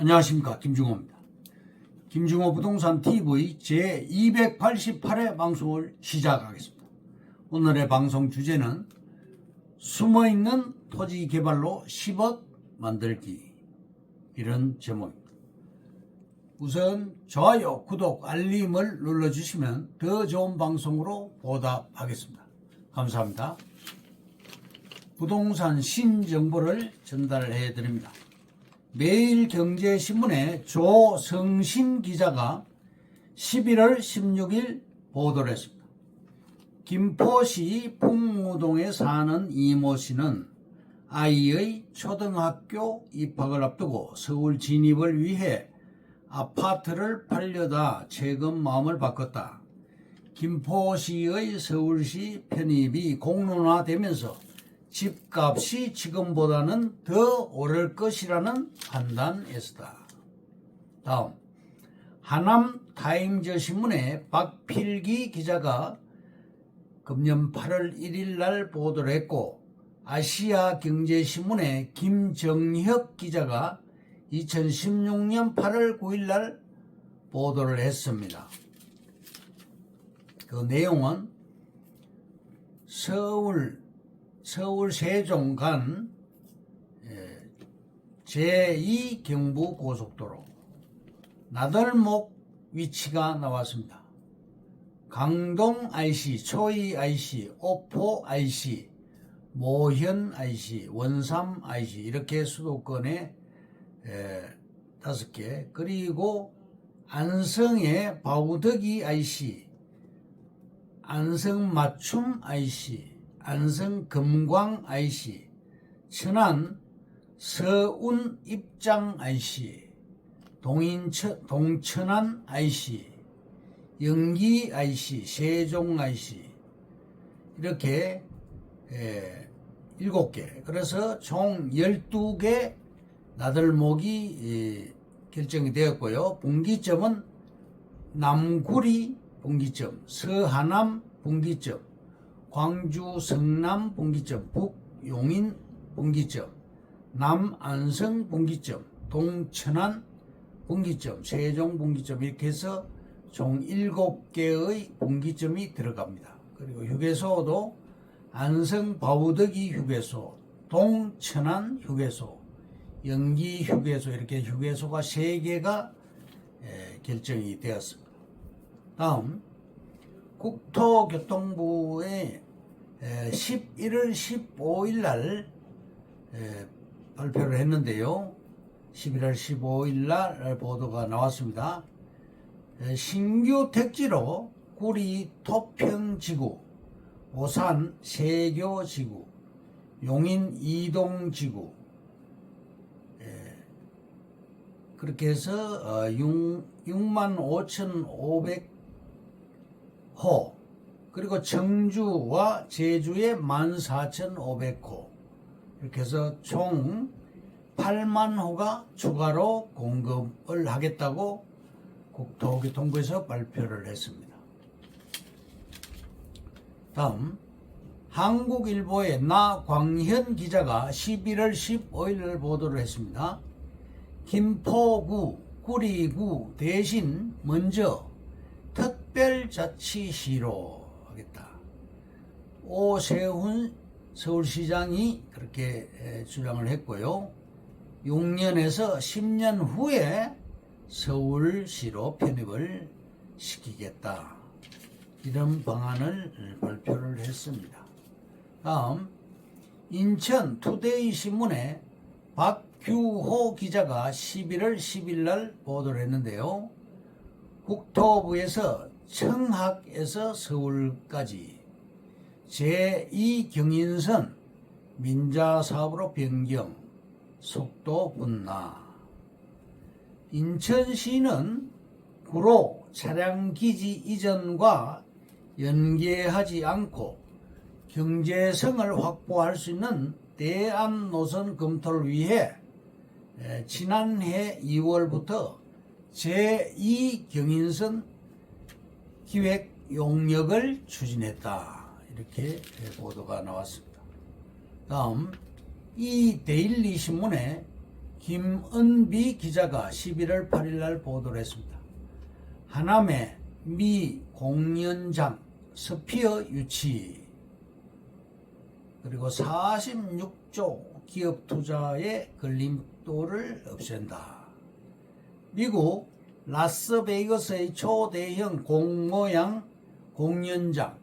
안녕하십니까, 김중호입니다. 김중호 부동산 TV 제288회 방송을 시작하겠습니다. 오늘의 방송 주제는 숨어있는 토지 개발로 10억 만들기, 이런 제목입니다. 우선 좋아요, 구독, 알림을 눌러주시면 더 좋은 방송으로 보답하겠습니다. 감사합니다. 부동산 신정보를 전달해 드립니다. 매일경제신문의 조성신 기자가 11월 16일 보도를 했습니다. 김포시 풍무동에 사는 이모 씨는 아이의 초등학교 입학을 앞두고 서울 진입을 위해 아파트를 팔려다 최근 마음을 바꿨다. 김포시의 서울시 편입이 공론화되면서 집값이 지금보다는 더 오를 것이라는 판단에서다. 다음, 하남 타임즈 신문의 박필기 기자가 금년 8월 1일 날 보도를 했고, 아시아 경제신문의 김정혁 기자가 2016년 8월 9일 날 보도를 했습니다. 그 내용은 서울 세종 간 제2경부고속도로 나들목 위치가 나왔습니다. 강동 IC, 초이 IC, 오포 IC, 모현 IC, 원삼 IC, 이렇게 수도권에 5개, 그리고 안성의 바우덕이 IC, 안성 맞춤 IC, 안성 금광 IC, 천안 서운 입장 IC, 동천안 IC, 영기 IC, 세종 IC, 이렇게 7개, 그래서 총 12개 나들목이 결정이 되었고요. 분기점은 남구리 분기점, 서하남 분기점, 광주 성남 분기점, 북용인 분기점, 남안성 분기점, 동천안 분기점, 세종 분기점, 이렇게 해서 총 7개의 분기점이 들어갑니다. 그리고 휴게소도 안성 바우덕이 휴게소, 동천안 휴게소, 영기 휴게소, 이렇게 휴게소가 3개가 결정이 되었습니다. 다음, 국토교통부에 11월 15일 날 발표를 했는데요. 11월 15일 날 보도가 나왔습니다. 신규 택지로 구리 토평지구, 오산 세교지구, 용인 이동지구, 그렇게 해서 65,500호, 그리고 청주와 제주의 14,500호, 이렇게 해서 총 8만 호가 추가로 공급을 하겠다고 국토교통부에서 발표를 했습니다. 다음, 한국일보의 나광현 기자가 11월 15일 보도를 했습니다. 김포구, 구리구 대신 먼저 특별자치시로 하겠다. 오세훈 서울시장이 그렇게 주장을 했고요. 6년에서 10년 후에 서울시로 편입을 시키겠다, 이런 방안을 발표를 했습니다. 다음, 인천 투데이 신문에 박규호 기자가 11월 10일 날 보도를 했는데요. 국토부에서 청학에서 서울까지 제2경인선 민자사업으로 변경, 속도 분나. 인천시는 구로 차량기지 이전과 연계하지 않고 경제성을 확보할 수 있는 대안 노선 검토를 위해 지난해 2월부터 제2경인선 기획 용역을 추진했다, 이렇게 보도가 나왔습니다. 다음, 이 데일리 신문에 김은비 기자가 11월 8일 날 보도를 했습니다. 하남의 미 공연장 스피어 유치, 그리고 46조 기업 투자의 걸림돌을 없앤다. 미국 라스베이거스의 초대형 공모양 공연장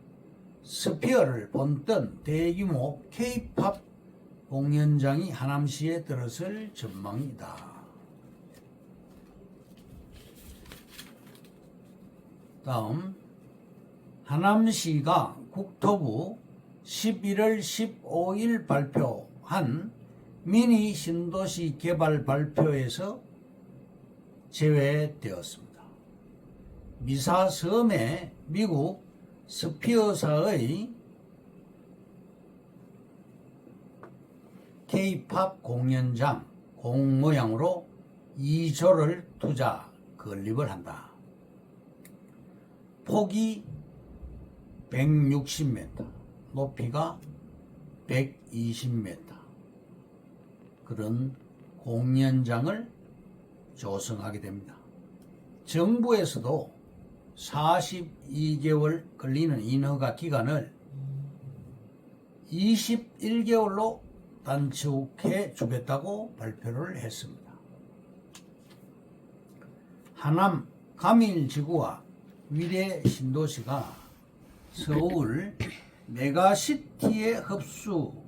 스피어를 본뜬 대규모 K-팝 공연장이 하남시에 들어설 전망이다. 다음, 하남시가 국토부 11월 15일 발표한 미니 신도시 개발 발표에서 제외되었습니다. 미사섬에 미국 스피어사의 K-팝 공연장 공모양으로 2조를 투자 건립을 한다. 폭이 160m, 높이가 120m, 그런 공연장을 조성하게 됩니다. 정부에서도 42개월 걸리는 인허가 기간을 21개월로 단축해 주겠다고 발표를 했습니다. 하남 가밀지구와 위례 신도시가 서울 메가시티에 흡수되는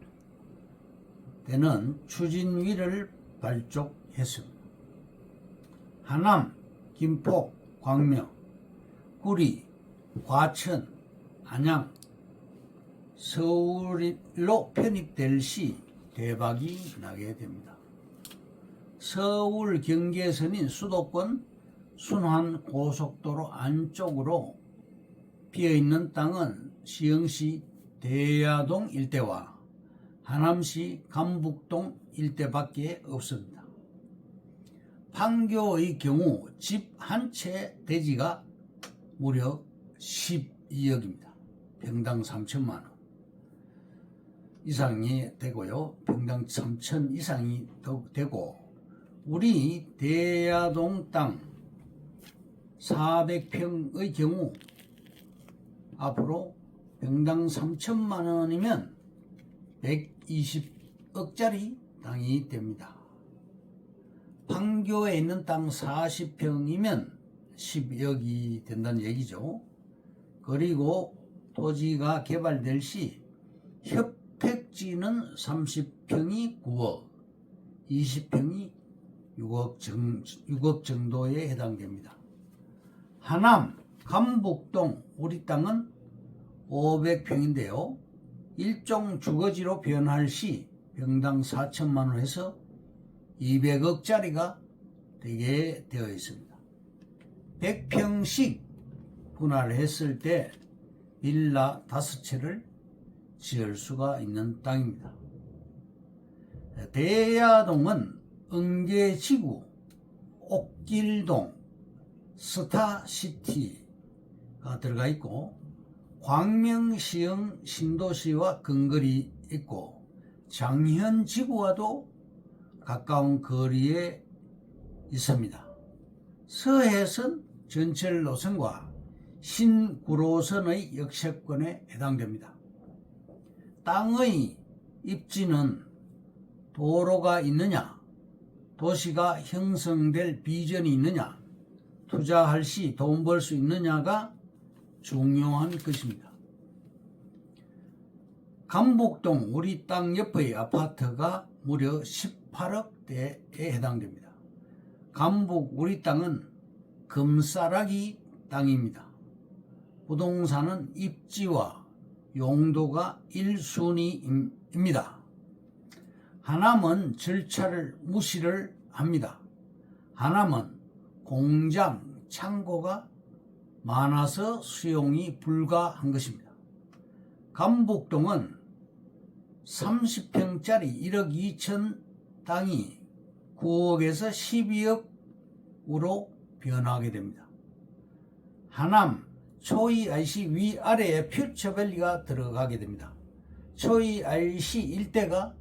추진위를 발족했습니다. 하남, 김포, 광명, 구리, 과천, 안양, 서울로 편입될 시 대박이 나게 됩니다. 서울 경계선인 수도권 순환 고속도로 안쪽으로 비어있는 땅은 시흥시 대야동 일대와 하남시 감북동 일대밖에 없습니다. 판교의 경우 집 한 채 대지가 무려 12억입니다. 평당 3천만 원 이상이 되고요. 평당 3천 이상이 되고, 우리 대야동 땅 400평의 경우 앞으로 평당 3천만 원이면 120억짜리 땅이 됩니다. 판교에 있는 땅 40평이면 10억이 된다는 얘기죠. 그리고 토지가 개발될 시 협택지는 30평이 9억, 20평이 6억 정도에 해당됩니다. 하남, 감북동 우리 땅은 500평인데요. 일종 주거지로 변할 시 평당 4천만 원에서 200억짜리가 되게 되어 있습니다. 100평씩 분할을 했을 때 빌라 5채를 지을 수가 있는 땅입니다. 대야동은 은계지구, 옥길동, 스타시티가 들어가 있고, 광명시흥 신도시와 근거리 있고, 장현지구와도 가까운 거리에 있습니다. 서해선 전철 노선과 신구로선의 역세권에 해당됩니다. 땅의 입지는 도로가 있느냐, 도시가 형성될 비전이 있느냐, 투자할 시 돈 벌 수 있느냐가 중요한 것입니다. 감북동 우리 땅 옆의 아파트가 무려 18억대에 해당됩니다. 감북 우리 땅은 금싸라기 땅입니다. 부동산은 입지와 용도가 1순위입니다. 하남은 절차를 무시를 합니다. 하남은 공장, 창고가 많아서 수용이 불가한 것입니다. 감북동은 30평짜리 1억 2천 땅이 9억에서 12억으로 변하게 됩니다. 하남, 초이 IC 위아래에 퓨처밸리가 들어가게 됩니다. 초이 IC 일대가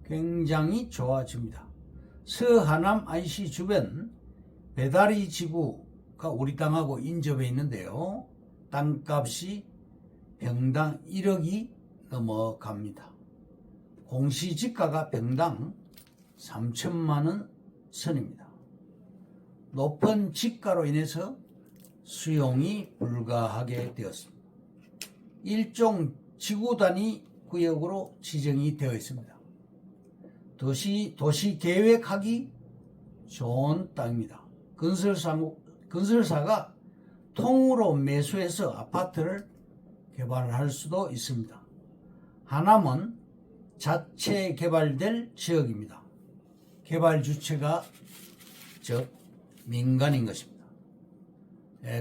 굉장히 좋아집니다. 서하남 IC 주변 배다리 지구가 우리 땅하고 인접해 있는데요. 땅값이 평당 1억이 넘어갑니다. 공시지가가 평당 3천만 원 선입니다. 높은 지가로 인해서 수용이 불가하게 되었습니다. 일종 지구단위 구역으로 지정이 되어 있습니다. 도시 계획하기 좋은 땅입니다. 건설사가 통으로 매수해서 아파트를 개발할 수도 있습니다. 하남은 자체 개발될 지역입니다. 개발 주체가 즉 민간인 것입니다.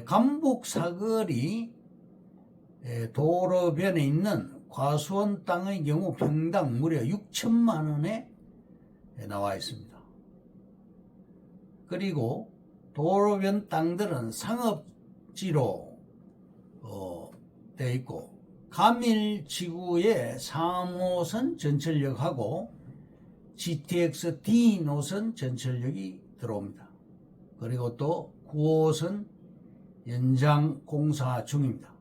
감북 사거리 도로변에 있는 과수원 땅의 경우 평당 무려 6천만 원에 나와 있습니다. 그리고 도로변 땅들은 상업지로 되어 있고 가밀지구에 3호선 전철역하고 GTX D 노선 전철역이 들어옵니다. 그리고 또 9호선 연장 공사 중입니다.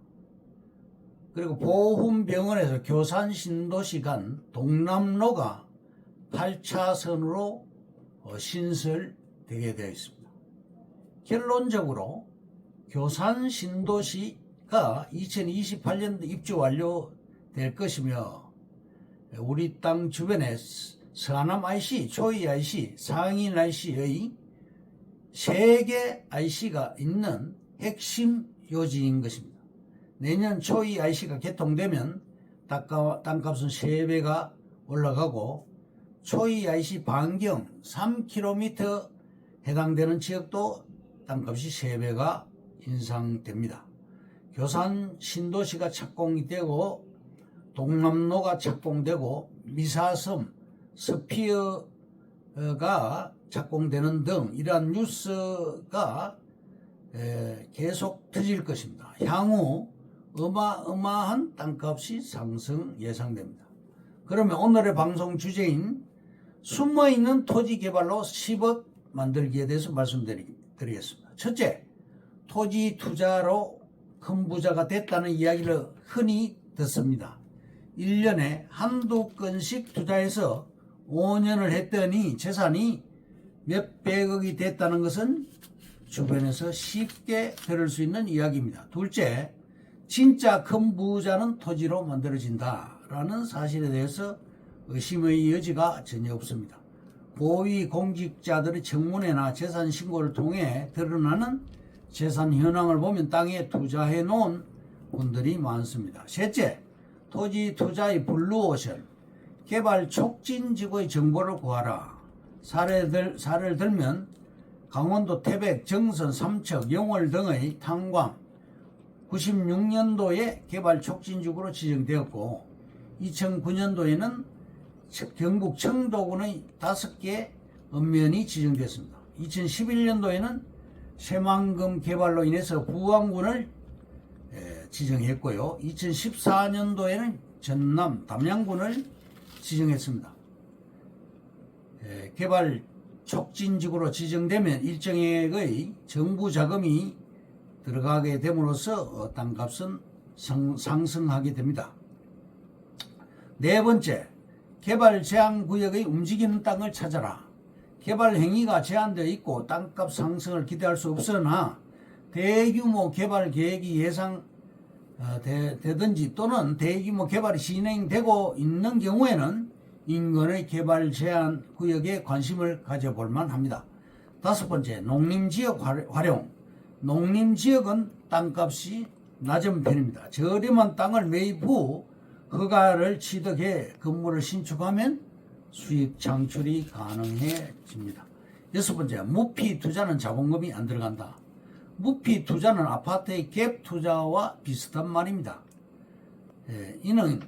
그리고 보훈병원에서 교산 신도시 간 동남로가 8차선으로 신설되게 되어 있습니다. 결론적으로 교산 신도시가 2028년도 입주 완료될 것이며 우리 땅 주변에 서하남 IC, 초이 IC, 상인 IC의 3개 IC가 있는 핵심 요지인 것입니다. 내년 초이 IC가 개통되면 땅값은 3배가 올라가고 초이 IC 반경 3km 해당되는 지역도 땅값이 3배가 인상됩니다. 교산 신도시가 착공이 되고 동남로가 착공되고 미사섬 스피어가 착공되는 등 이러한 뉴스가 계속 터질 것입니다. 향후 어마어마한 땅값이 상승 예상됩니다. 그러면 오늘의 방송 주제인 숨어있는 토지 개발로 10억 만들기에 대해서 말씀드리겠습니다. 첫째, 토지 투자로 큰 부자가 됐다는 이야기를 흔히 듣습니다. 1년에 한두 건씩 투자해서 5년을 했더니 재산이 몇백억이 됐다는 것은 주변에서 쉽게 들을 수 있는 이야기입니다. 둘째, 진짜 큰 부자는 토지로 만들어진다라는 사실에 대해서 의심의 여지가 전혀 없습니다. 고위 공직자들의 청문회나 재산 신고를 통해 드러나는 재산 현황을 보면 땅에 투자해 놓은 분들이 많습니다. 셋째, 토지 투자의 블루오션, 개발 촉진지구의 정보를 구하라. 사례를 들면 강원도 태백, 정선, 삼척, 영월 등의 탄광 96년도에 개발 촉진지구로 지정되었고 2009년도에는 경북 청도군의 5개 읍면이 지정됐습니다. 2011년도에는 새만금 개발로 인해서 부안군을 지정했고요. 2014년도에는 전남 담양군을 지정했습니다. 개발 촉진지구로 지정되면 일정액의 정부 자금이 들어가게 됨으로써 땅값은 상승하게 됩니다. 네 번째, 개발 제한 구역의 움직이는 땅을 찾아라. 개발 행위가 제한되어 있고 땅값 상승을 기대할 수 없으나 대규모 개발 계획이 예상되든지 또는 대규모 개발이 진행되고 있는 경우에는 인근의 개발 제한 구역에 관심을 가져볼 만합니다. 다섯 번째, 농림지역 활용. 농림지역은 땅값이 낮은 편입니다. 저렴한 땅을 매입 후 허가를 취득해 건물을 신축하면 수익 창출이 가능해집니다. 여섯 번째, 무피 투자는 자본금이 안 들어간다. 무피 투자는 아파트의 갭 투자와 비슷한 말입니다. 이는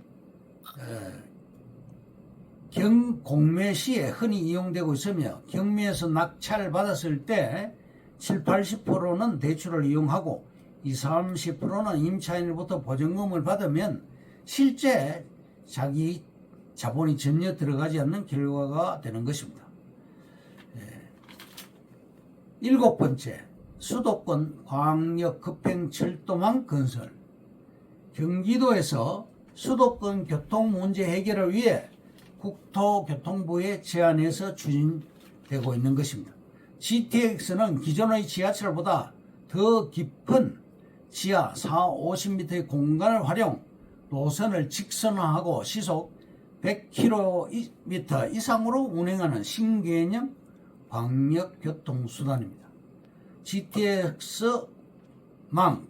경공매 시에 흔히 이용되고 있으며 경매에서 낙찰 받았을 때 7, 80%는 대출을 이용하고 20, 30%는 임차인으로부터 보증금을 받으면 실제 자기 자본이 전혀 들어가지 않는 결과가 되는 것입니다. 7번째, 수도권 광역급행철도망 건설. 경기도에서 수도권 교통 문제 해결을 위해 국토교통부의 제안에서 추진되고 있는 것입니다. GTX는 기존의 지하철보다 더 깊은 지하 50m의 공간을 활용, 노선을 직선화하고 시속 100km 이상으로 운행하는 신개념 광역교통수단입니다. GTX망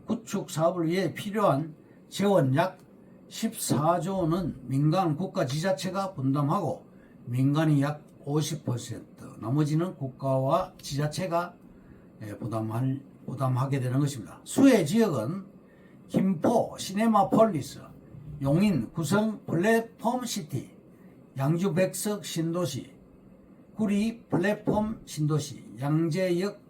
구축 사업을 위해 필요한 재원 약 14조 원은 민간 국가 지자체가 분담하고 민간이 약 50%, 나머지는 국가와 지자체가 부담하게 되는 것입니다. 수혜 지역은 김포 시네마폴리스, 용인 구성 플랫폼시티, 양주 백석 신도시, 구리 플랫폼 신도시, 양재역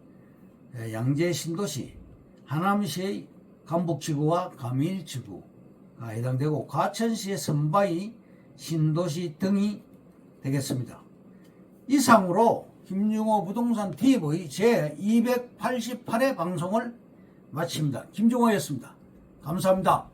양재 신도시, 하남시의 감북지구와 감일지구가 해당되고 과천시의 선바위 신도시 등이 되겠습니다. 이상으로 김중호 부동산 TV 제 288회 방송을 마칩니다. 김중호였습니다. 감사합니다.